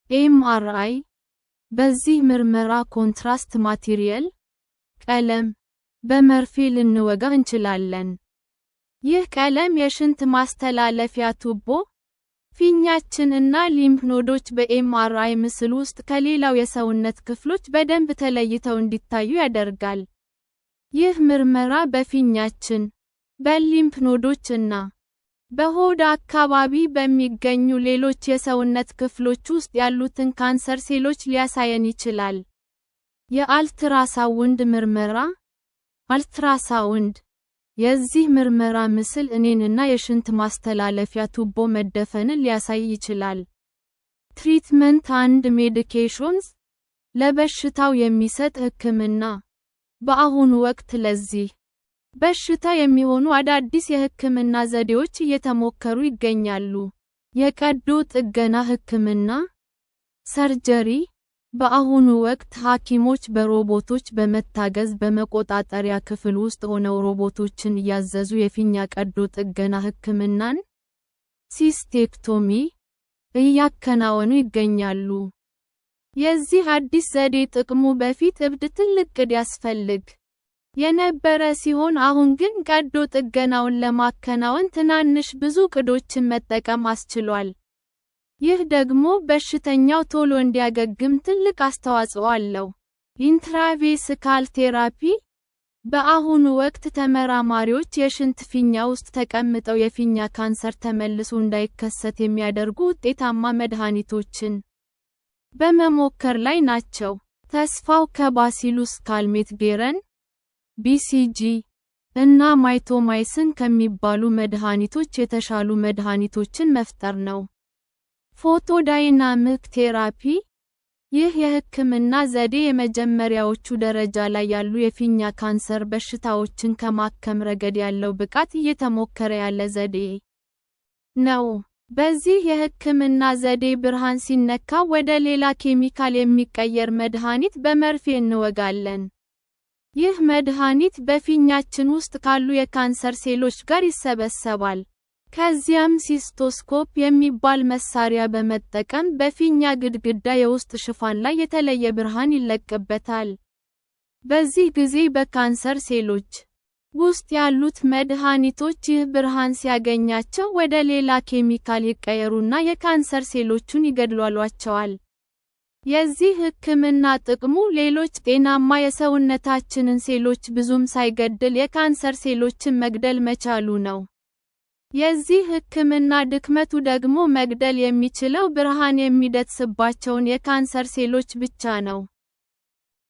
ኤምአርአይ በዚህ ምርመራ ኮንትራስት ማቴሪያል ቀለም በመርፌ ልንወጋ እንችላለን። ይህ ቀለም የሽንት ማስተላለፊያ ቱቦ ፊኛችን እና ሊምፍ ኖዶች በኤምአርአይ ምስል ውስጥ ከሌላው የሰውነት ክፍሎች በደንብ ተለይተው እንዲታዩ ያደርጋል። ይህ ምርመራ በፊኛችን፣ በሊምፍ ኖዶች እና በሆድ አካባቢ በሚገኙ ሌሎች የሰውነት ክፍሎች ውስጥ ያሉትን ካንሰር ሴሎች ሊያሳየን ይችላል። የአልትራሳውንድ ምርመራ አልትራሳውንድ የዚህ ምርመራ ምስል እኔንና የሽንት ማስተላለፊያ ቱቦ መደፈንን ሊያሳይ ይችላል። ትሪትመንት አንድ ሜዲኬሽንስ ለበሽታው የሚሰጥ ሕክምና በአሁኑ ወቅት ለዚህ በሽታ የሚሆኑ አዳዲስ የሕክምና ዘዴዎች እየተሞከሩ ይገኛሉ። የቀዶ ጥገና ሕክምና ሰርጀሪ በአሁኑ ወቅት ሐኪሞች በሮቦቶች በመታገዝ በመቆጣጠሪያ ክፍል ውስጥ ሆነው ሮቦቶችን እያዘዙ የፊኛ ቀዶ ጥገና ሕክምናን ሲስቴክቶሚ እያከናወኑ ይገኛሉ። የዚህ አዲስ ዘዴ ጥቅሙ በፊት እብድ ትልቅ ዕቅድ ያስፈልግ የነበረ ሲሆን አሁን ግን ቀዶ ጥገናውን ለማከናወን ትናንሽ ብዙ ዕቅዶችን መጠቀም አስችሏል። ይህ ደግሞ በሽተኛው ቶሎ እንዲያገግም ትልቅ አስተዋጽኦ አለው። ኢንትራቬስካል ቴራፒ በአሁኑ ወቅት ተመራማሪዎች የሽንት ፊኛ ውስጥ ተቀምጠው የፊኛ ካንሰር ተመልሶ እንዳይከሰት የሚያደርጉ ውጤታማ መድኃኒቶችን በመሞከር ላይ ናቸው። ተስፋው ከባሲሉስ ካልሜትጌረን (BCG) እና ማይቶማይሲን ከሚባሉ መድኃኒቶች የተሻሉ መድኃኒቶችን መፍጠር ነው። ፎቶዳይናሚክ ቴራፒ ይህ የሕክምና ዘዴ የመጀመሪያዎቹ ደረጃ ላይ ያሉ የፊኛ ካንሰር በሽታዎችን ከማከም ረገድ ያለው ብቃት እየተሞከረ ያለ ዘዴ ነው። በዚህ የሕክምና ዘዴ ብርሃን ሲነካ ወደ ሌላ ኬሚካል የሚቀየር መድኃኒት በመርፌ እንወጋለን። ይህ መድኃኒት በፊኛችን ውስጥ ካሉ የካንሰር ሴሎች ጋር ይሰበሰባል። ከዚያም ሲስቶስኮፕ የሚባል መሳሪያ በመጠቀም በፊኛ ግድግዳ የውስጥ ሽፋን ላይ የተለየ ብርሃን ይለቀበታል። በዚህ ጊዜ በካንሰር ሴሎች ውስጥ ያሉት መድኃኒቶች ይህ ብርሃን ሲያገኛቸው ወደ ሌላ ኬሚካል ይቀየሩና የካንሰር ሴሎቹን ይገድሏቸዋል። የዚህ ሕክምና ጥቅሙ ሌሎች ጤናማ የሰውነታችንን ሴሎች ብዙም ሳይገድል የካንሰር ሴሎችን መግደል መቻሉ ነው። የዚህ ሕክምና ድክመቱ ደግሞ መግደል የሚችለው ብርሃን የሚደርስባቸውን የካንሰር ሴሎች ብቻ ነው።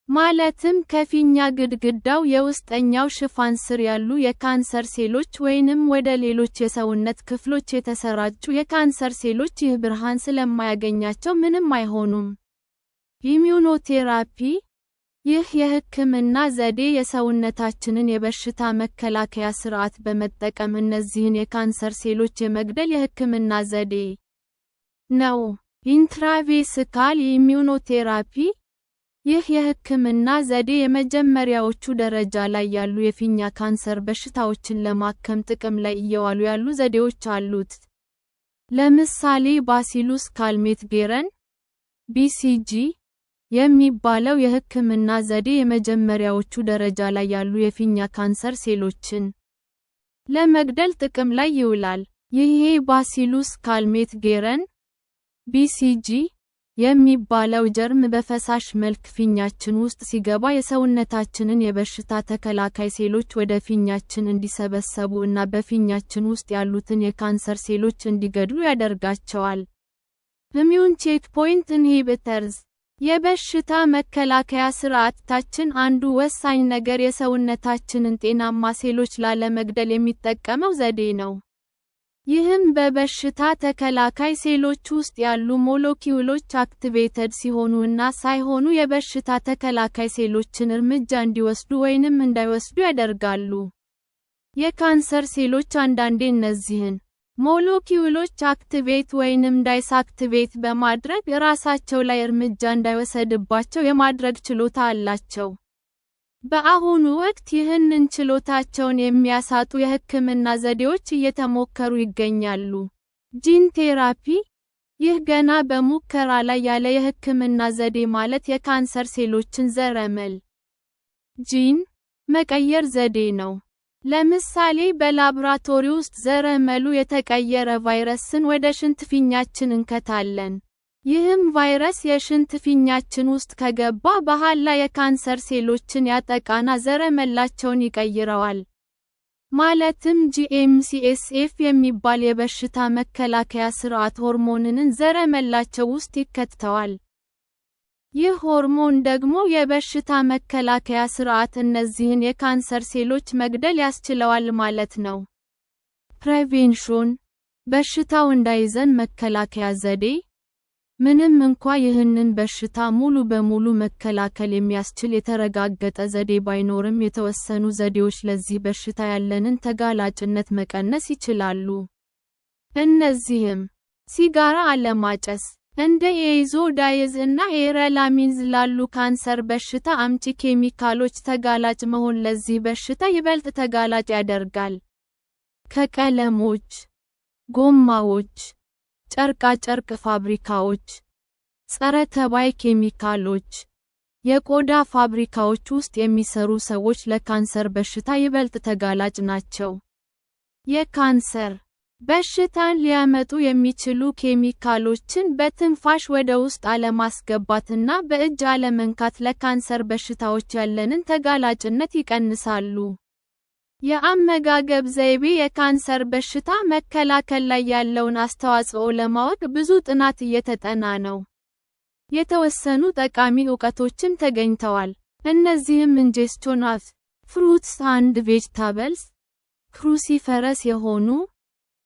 ማለትም ከፊኛ ግድግዳው የውስጠኛው ሽፋን ስር ያሉ የካንሰር ሴሎች ወይንም ወደ ሌሎች የሰውነት ክፍሎች የተሰራጩ የካንሰር ሴሎች ይህ ብርሃን ስለማያገኛቸው ምንም አይሆኑም። ኢሚዩኖቴራፒ ይህ የሕክምና ዘዴ የሰውነታችንን የበሽታ መከላከያ ስርዓት በመጠቀም እነዚህን የካንሰር ሴሎች የመግደል የሕክምና ዘዴ ነው። ኢንትራቬስካል ኢሚዩኖቴራፒ ይህ የሕክምና ዘዴ የመጀመሪያዎቹ ደረጃ ላይ ያሉ የፊኛ ካንሰር በሽታዎችን ለማከም ጥቅም ላይ እየዋሉ ያሉ ዘዴዎች አሉት። ለምሳሌ ባሲሉስ ካልሜትጌረን (BCG) የሚባለው የሕክምና ዘዴ የመጀመሪያዎቹ ደረጃ ላይ ያሉ የፊኛ ካንሰር ሴሎችን ለመግደል ጥቅም ላይ ይውላል። ይሄ ባሲሉስ ካልሜትጌረን (BCG) የሚባለው ጀርም በፈሳሽ መልክ ፊኛችን ውስጥ ሲገባ የሰውነታችንን የበሽታ ተከላካይ ሴሎች ወደ ፊኛችን እንዲሰበሰቡ እና በፊኛችን ውስጥ ያሉትን የካንሰር ሴሎች እንዲገድሉ ያደርጋቸዋል። ኢሚዩን ቼክፖይንት ኢንሂቢተርስ የበሽታ መከላከያ ስርዓታችን አንዱ ወሳኝ ነገር የሰውነታችንን ጤናማ ሴሎች ላለመግደል የሚጠቀመው ዘዴ ነው። ይህም በበሽታ ተከላካይ ሴሎች ውስጥ ያሉ ሞለኪውሎች አክቲቬትድ ሲሆኑ እና ሳይሆኑ የበሽታ ተከላካይ ሴሎችን እርምጃ እንዲወስዱ ወይንም እንዳይወስዱ ያደርጋሉ። የካንሰር ሴሎች አንዳንዴ እነዚህን ሞለኪውሎች አክቲቬት ወይንም ዳይስአክቲቬት በማድረግ ራሳቸው ላይ እርምጃ እንዳይወሰድባቸው የማድረግ ችሎታ አላቸው። በአሁኑ ወቅት ይህንን ችሎታቸውን የሚያሳጡ የሕክምና ዘዴዎች እየተሞከሩ ይገኛሉ። ጂን ቴራፒ ይህ ገና በሙከራ ላይ ያለ የሕክምና ዘዴ ማለት የካንሰር ሴሎችን ዘረመል ጂን መቀየር ዘዴ ነው። ለምሳሌ በላብራቶሪ ውስጥ ዘረመሉ የተቀየረ ቫይረስን ወደ ሽንት ፊኛችን እንከታለን። ይህም ቫይረስ የሽንት ፊኛችን ውስጥ ከገባ በኋላ የካንሰር ሴሎችን ያጠቃና ዘረመላቸውን ይቀይረዋል። ማለትም GM-CSF የሚባል የበሽታ መከላከያ ስርዓት ሆርሞንን ዘረመላቸው ውስጥ ይከተዋል። ይህ ሆርሞን ደግሞ የበሽታ መከላከያ ስርዓት እነዚህን የካንሰር ሴሎች መግደል ያስችለዋል ማለት ነው። ፕሬቬንሽን በሽታው እንዳይዘን መከላከያ ዘዴ ምንም እንኳ ይህንን በሽታ ሙሉ በሙሉ መከላከል የሚያስችል የተረጋገጠ ዘዴ ባይኖርም የተወሰኑ ዘዴዎች ለዚህ በሽታ ያለንን ተጋላጭነት መቀነስ ይችላሉ። እነዚህም ሲጋራ አለማጨስ፣ እንደ ኤዞዳይዝ እና ኤረላሚንዝ ላሉ ካንሰር በሽታ አምጪ ኬሚካሎች ተጋላጭ መሆን ለዚህ በሽታ ይበልጥ ተጋላጭ ያደርጋል። ከቀለሞች፣ ጎማዎች፣ ጨርቃጨርቅ ፋብሪካዎች፣ ጸረ ተባይ ኬሚካሎች፣ የቆዳ ፋብሪካዎች ውስጥ የሚሰሩ ሰዎች ለካንሰር በሽታ ይበልጥ ተጋላጭ ናቸው። የካንሰር በሽታን ሊያመጡ የሚችሉ ኬሚካሎችን በትንፋሽ ወደ ውስጥ አለማስገባትና በእጅ አለመንካት ለካንሰር በሽታዎች ያለንን ተጋላጭነት ይቀንሳሉ። የአመጋገብ ዘይቤ የካንሰር በሽታ መከላከል ላይ ያለውን አስተዋጽኦ ለማወቅ ብዙ ጥናት እየተጠና ነው። የተወሰኑ ጠቃሚ ዕውቀቶችም ተገኝተዋል። እነዚህም ኢንጀስቶን ኦፍ ፍሩትስ አንድ ቬጅታብልስ፣ ክሩሲፈረስ የሆኑ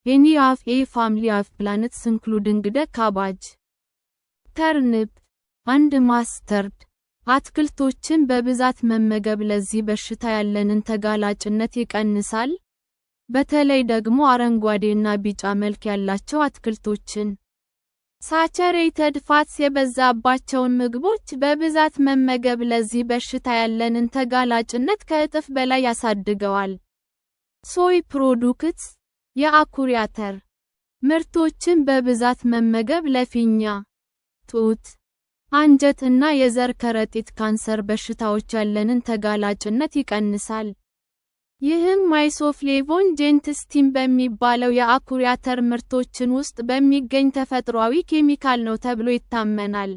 ኤኒ ኦፍ ኤ ፋሚሊ ኦፍ ፕላንትስ ኢንክሉዲንግ ደ ካባጅ፣ ተርኒፕ አንድ ማስተርድ። አትክልቶችን በብዛት መመገብ ለዚህ በሽታ ያለንን ተጋላጭነት ይቀንሳል። በተለይ ደግሞ አረንጓዴና ቢጫ መልክ ያላቸው አትክልቶችን። ሳቸሬትድ ፋትስ የበዛባቸውን ምግቦች በብዛት መመገብ ለዚህ በሽታ ያለንን ተጋላጭነት ከእጥፍ በላይ ያሳድገዋል። ሶይ ፕሮዱክትስ የአኩሪ አተር ምርቶችን በብዛት መመገብ ለፊኛ፣ ጡት፣ አንጀት እና የዘር ከረጢት ካንሰር በሽታዎች ያለንን ተጋላጭነት ይቀንሳል። ይህም አይሶፍሌቮን ጄንትስቲን በሚባለው የአኩሪ አተር ምርቶችን ውስጥ በሚገኝ ተፈጥሯዊ ኬሚካል ነው ተብሎ ይታመናል።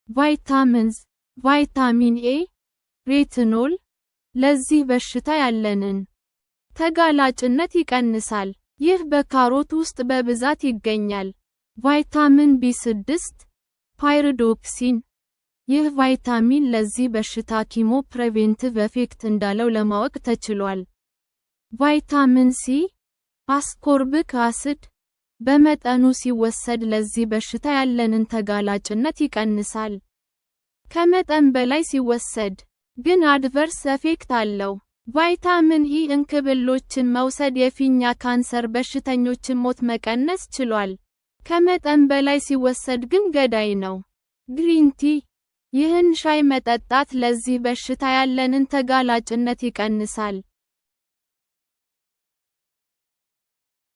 ቫይታሚንስ፣ ቫይታሚን ኤ፣ ሬቲኖል ለዚህ በሽታ ያለንን ተጋላጭነት ይቀንሳል። ይህ በካሮት ውስጥ በብዛት ይገኛል። ቫይታሚን ቢ6፣ ፓይሪዶክሲን ይህ ቫይታሚን ለዚህ በሽታ ኪሞ ፕሬቬንቲቭ ኤፌክት እንዳለው ለማወቅ ተችሏል። ቫይታሚን ሲ፣ አስኮርቢክ አሲድ በመጠኑ ሲወሰድ ለዚህ በሽታ ያለንን ተጋላጭነት ይቀንሳል። ከመጠን በላይ ሲወሰድ ግን አድቨርስ ኤፌክት አለው። ቫይታሚን ኢ እንክብሎችን መውሰድ የፊኛ ካንሰር በሽተኞችን ሞት መቀነስ ችሏል። ከመጠን በላይ ሲወሰድ ግን ገዳይ ነው። ግሪን ቲ ይህን ሻይ መጠጣት ለዚህ በሽታ ያለንን ተጋላጭነት ይቀንሳል።